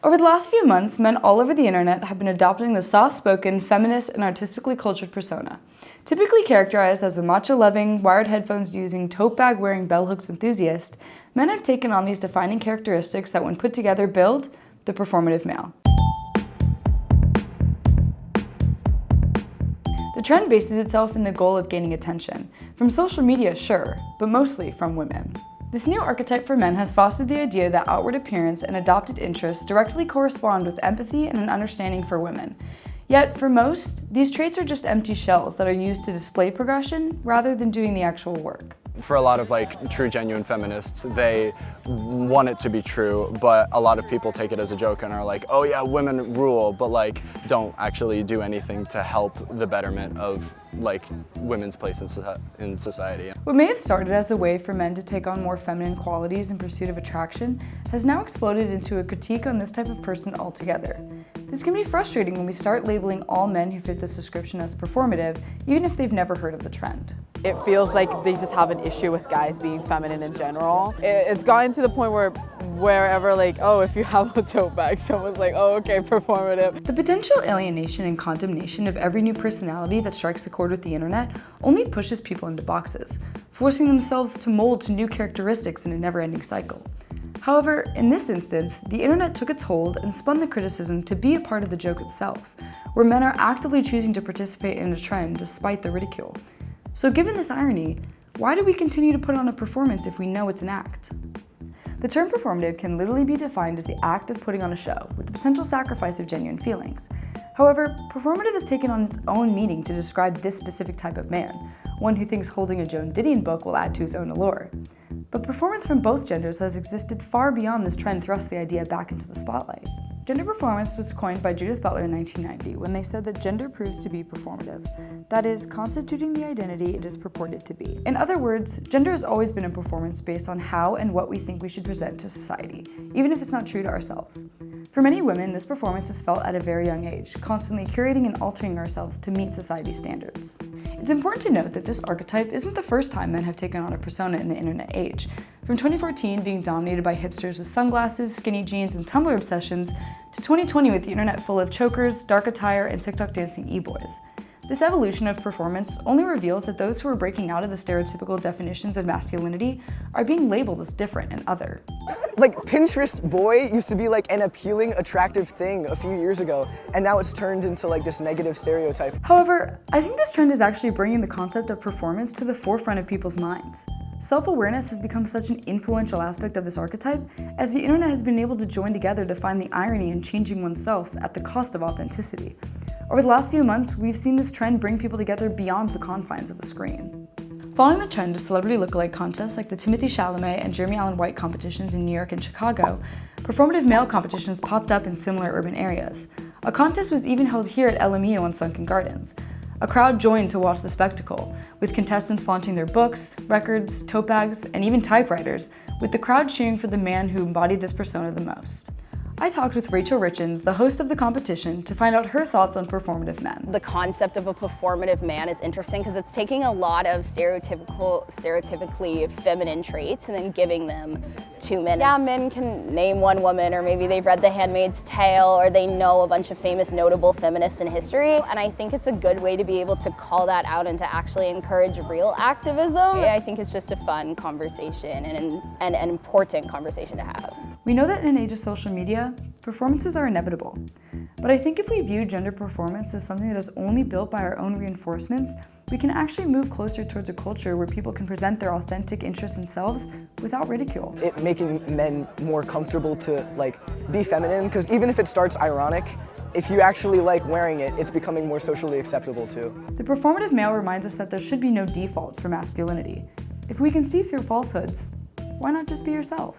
Over the last few months, men all over the internet have been adopting the soft-spoken, feminist, and artistically cultured persona. Typically characterized as a matcha-loving, wired headphones-using, tote bag-wearing bell hooks enthusiast, men have taken on these defining characteristics that, when put together, build the performative male. The trend bases itself in the goal of gaining attention. From social media, sure, but mostly from women. This new archetype for men has fostered the idea that outward appearance and adopted interests directly correspond with empathy and an understanding for women. Yet, for most, these traits are just empty shells that are used to display progression rather than doing the actual work. For a lot of true genuine feminists, they want it to be true, but a lot of people take it as a joke and are like, oh yeah, women rule, but don't actually do anything to help the betterment of women's place in society. What may have started as a way for men to take on more feminine qualities in pursuit of attraction has now exploded into a critique on this type of person altogether. This can be frustrating when we start labeling all men who fit this description as performative, even if they've never heard of the trend. It feels like they just have an issue with guys being feminine in general. It's gotten to the point where wherever if you have a tote bag, someone's like, oh, okay, performative. The potential alienation and condemnation of every new personality that strikes a chord with the internet only pushes people into boxes, forcing themselves to mold to new characteristics in a never-ending cycle. However, in this instance, the internet took its hold and spun the criticism to be a part of the joke itself, where men are actively choosing to participate in a trend despite the ridicule. So given this irony, why do we continue to put on a performance if we know it's an act? The term performative can literally be defined as the act of putting on a show, with the potential sacrifice of genuine feelings. However, performative has taken on its own meaning to describe this specific type of man, one who thinks holding a Joan Didion book will add to his own allure. But performance from both genders has existed far beyond this trend thrust the idea back into the spotlight. Gender performance was coined by Judith Butler in 1990 when they said that gender proves to be performative, that is, constituting the identity it is purported to be. In other words, gender has always been a performance based on how and what we think we should present to society, even if it's not true to ourselves. For many women, this performance is felt at a very young age, constantly curating and altering ourselves to meet society's standards. It's important to note that this archetype isn't the first time men have taken on a persona in the internet age. From 2014 being dominated by hipsters with sunglasses, skinny jeans, and Tumblr obsessions, to 2020 with the internet full of chokers, dark attire, and TikTok dancing e-boys. This evolution of performance only reveals that those who are breaking out of the stereotypical definitions of masculinity are being labeled as different and other. Pinterest boy used to be an appealing, attractive thing a few years ago, and now it's turned into this negative stereotype. However, I think this trend is actually bringing the concept of performance to the forefront of people's minds. Self-awareness has become such an influential aspect of this archetype, as the internet has been able to join together to find the irony in changing oneself at the cost of authenticity. Over the last few months, we've seen this trend bring people together beyond the confines of the screen. Following the trend of celebrity lookalike contests like the Timothy Chalamet and Jeremy Allen White competitions in New York and Chicago, performative male competitions popped up in similar urban areas. A contest was even held here at LMU on Sunken Gardens. A crowd joined to watch the spectacle, with contestants flaunting their books, records, tote bags, and even typewriters, with the crowd cheering for the man who embodied this persona the most. I talked with Rachel Richens, the host of the competition, to find out her thoughts on performative men. The concept of a performative man is interesting because it's taking a lot of stereotypically feminine traits and then giving them to men. Yeah, men can name one woman, or maybe they've read The Handmaid's Tale, or they know a bunch of famous notable feminists in history, and I think it's a good way to be able to call that out and to actually encourage real activism. Yeah, I think it's just a fun conversation and an important conversation to have. We know that in an age of social media, performances are inevitable. But I think if we view gender performance as something that is only built by our own reinforcements, we can actually move closer towards a culture where people can present their authentic interests and selves without ridicule. It making men more comfortable to be feminine, because even if it starts ironic, if you actually like wearing it, it's becoming more socially acceptable too. The performative male reminds us that there should be no default for masculinity. If we can see through falsehoods, why not just be yourself?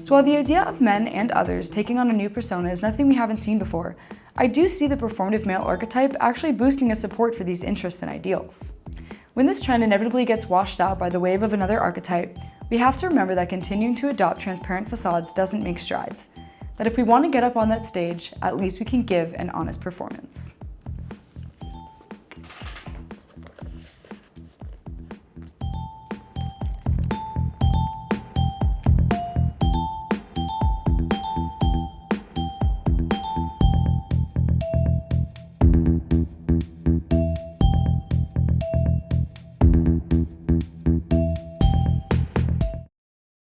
So while the idea of men and others taking on a new persona is nothing we haven't seen before, I do see the performative male archetype actually boosting a support for these interests and ideals. When this trend inevitably gets washed out by the wave of another archetype, we have to remember that continuing to adopt transparent facades doesn't make strides. That if we want to get up on that stage, at least we can give an honest performance.